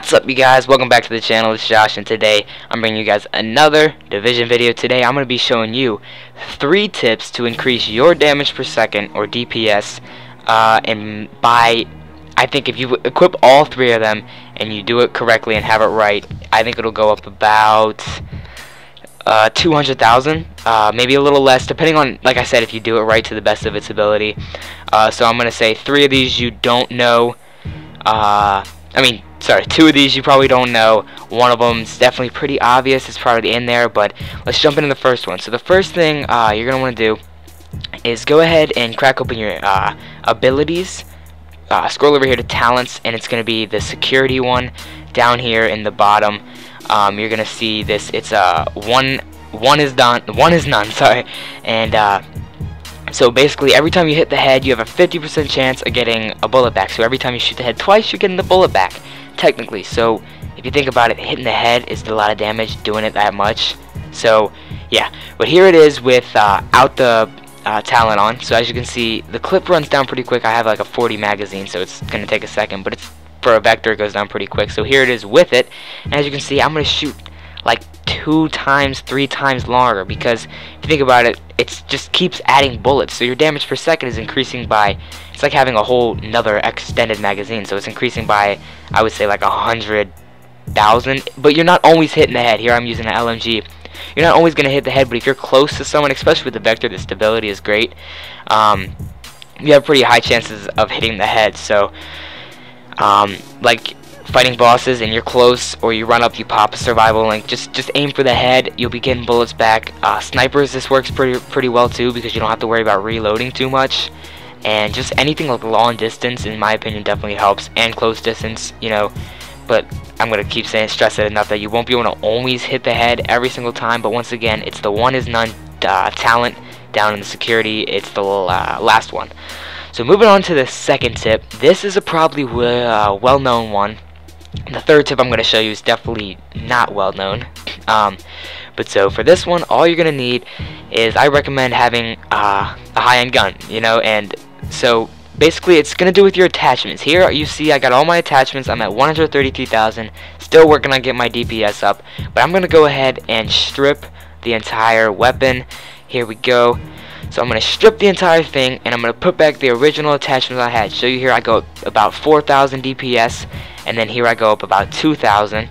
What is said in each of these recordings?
What's up, you guys? Welcome back to the channel. It's Josh, and today I'm bringing you guys another Division video. Today I'm going to be showing you 3 tips to increase your damage per second, or DPS, and I think if you equip all 3 of them and you do it correctly and have it right, I think it'll go up about 200,000, maybe a little less, depending on, like I said, if you do it right to the best of its ability. So I'm going to say 3 of these you don't know. Sorry, 2 of these you probably don't know. One of them's definitely pretty obvious. It's probably in there, but let's jump into the first one. So the first thing you're going to want to do is go ahead and crack open your abilities. Scroll over here to talents, and it's going to be the security one down here in the bottom. You're going to see this. It's one is none, sorry. And so basically, every time you hit the head, you have a 50% chance of getting a bullet back. So every time you shoot the head twice, you're getting the bullet back, technically. So if you think about it, hitting the head is a lot of damage, doing it that much. So yeah, but here it is without the talent on. So as you can see, the clip runs down pretty quick. I have like a 40 magazine, so it's going to take a second, but it's for a vector, it goes down pretty quick. So here it is with it, and as you can see, I'm going to shoot like 2 times, 3 times longer, because if you think about it, it just keeps adding bullets. So your damage per second is increasing by, it's like having a whole another extended magazine. So it's increasing by, I would say, like 100,000. But you're not always hitting the head. Here I'm using an LMG. You're not always going to hit the head, but if you're close to someone, especially with the vector, the stability is great. You have pretty high chances of hitting the head. So like fighting bosses and you're close, or you run up, you pop a survival link, just aim for the head, you'll be getting bullets back. Snipers, this works pretty well too, because you don't have to worry about reloading too much. And just anything like long distance, in my opinion, definitely helps, and close distance, you know. But I'm gonna keep stress it enough that you won't be able to always hit the head every single time. But once again, it's the one is none talent down in the security. It's the last one. So moving on to the second tip. This is a probably well-known one. The third tip I'm going to show you is definitely not well known. But so for this one, all you're going to need is, I recommend having a high-end gun, you know. And so basically it's going to do with your attachments. Here you see I got all my attachments. I'm at 133,000, still working on getting my DPS up, but I'm going to go ahead and strip the entire weapon. Here we go. So I'm going to strip the entire thing, and I'm going to put back the original attachments I had. Show you here I go up about 4,000 DPS, and then here I go up about 2,000.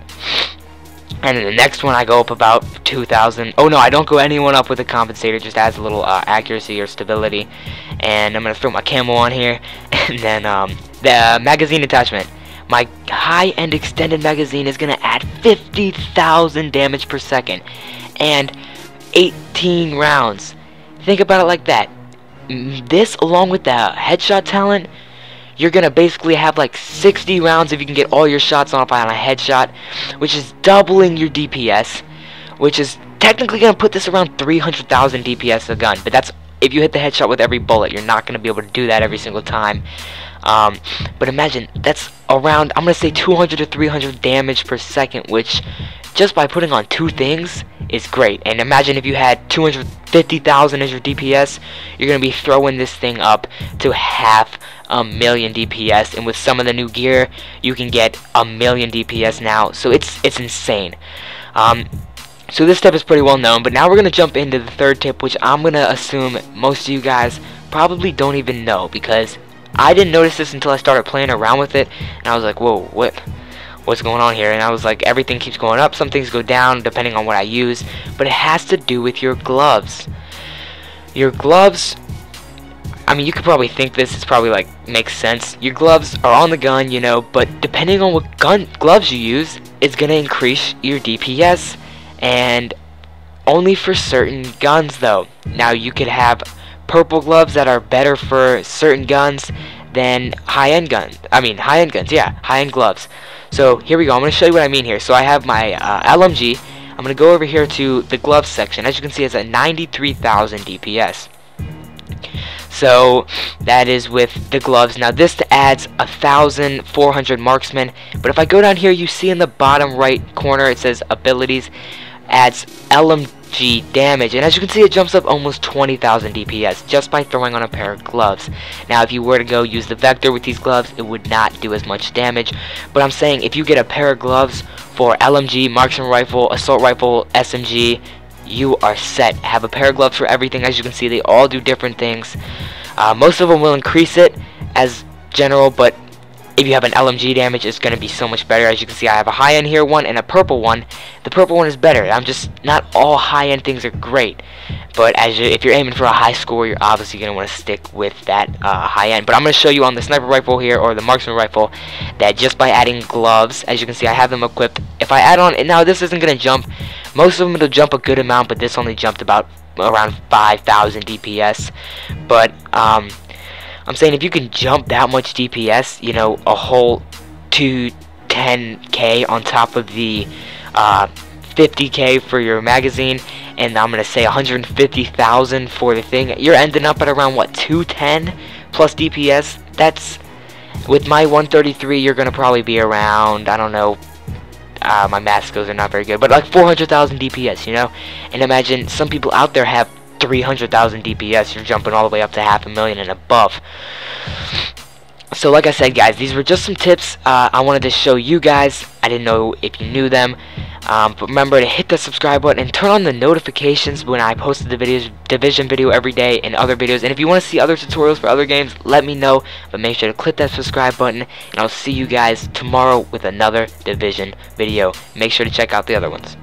And then the next one I go up about 2,000. Oh no, I don't go anyone up with a compensator, just adds a little accuracy or stability. And I'm going to throw my camo on here, and then the magazine attachment. My high-end extended magazine is going to add 50,000 damage per second, and 18 rounds. Think about it like that. This, along with the headshot talent, you're gonna basically have like 60 rounds if you can get all your shots off on a headshot, which is doubling your DPS, which is technically gonna put this around 300,000 DPS a gun. But that's if you hit the headshot with every bullet. You're not gonna be able to do that every single time. But imagine that's around, I'm gonna say 200 to 300 damage per second, which just by putting on 2 things is great. And imagine if you had 250,000 as your DPS, you're gonna be throwing this thing up to 500,000 DPS, and with some of the new gear you can get 1,000,000 DPS now. So it's insane. So this tip is pretty well known, but now we're gonna jump into the third tip, which I'm gonna assume most of you guys probably don't even know, because I didn't notice this until I started playing around with it, and I was like, whoa, what's going on here? And I was like, everything keeps going up, some things go down depending on what I use, but it has to do with your gloves. Your gloves, I mean, you could probably think this is probably like makes sense. Your gloves are on the gun, you know, but depending on what gloves you use, it's gonna increase your DPS, and only for certain guns though. Now you could have purple gloves that are better for certain guns than high-end guns. High-end guns, yeah, high-end gloves. So here we go. I'm going to show you what I mean here. So I have my LMG. I'm going to go over here to the gloves section. As you can see, it's at 93,000 DPS. So that is with the gloves. Now this adds 1,400 marksman. But if I go down here, you see in the bottom right corner it says abilities. Adds LMG damage, and as you can see, it jumps up almost 20,000 DPS just by throwing on a pair of gloves. Now if you were to go use the Vector with these gloves, it would not do as much damage, but I'm saying if you get a pair of gloves for LMG, marksman rifle, assault rifle, SMG, you are set. Have a pair of gloves for everything. As you can see, they all do different things. Most of them will increase it as general, but if you have an LMG damage, it's going to be so much better. As you can see, I have a high-end here one and a purple one. The purple one is better. I'm just, not all high-end things are great, but if you're aiming for a high score, you're obviously going to want to stick with that high-end. But I'm going to show you on the sniper rifle here, or the marksman rifle, that just by adding gloves, as you can see, I have them equipped. If I add on, now this isn't going to jump. Most of them will jump a good amount, but this only jumped about around 5,000 DPS. But I'm saying if you can jump that much DPS, you know, a whole 210k on top of the 50k for your magazine, and I'm gonna say 150,000 for the thing, you're ending up at around what, 210 plus DPS. That's, with my 133, you're gonna probably be around, I don't know, my math skills are not very good, but like 400,000 DPS, you know. And imagine some people out there have 300,000 DPS. You're jumping all the way up to 500,000 and above. So like I said, guys, these were just some tips I wanted to show you guys. I didn't know if you knew them, but remember to hit the subscribe button and turn on the notifications when I post the Division video every day and other videos. And if you want to see other tutorials for other games, let me know, but make sure to click that subscribe button, and I'll see you guys tomorrow with another Division video. Make sure to check out the other ones.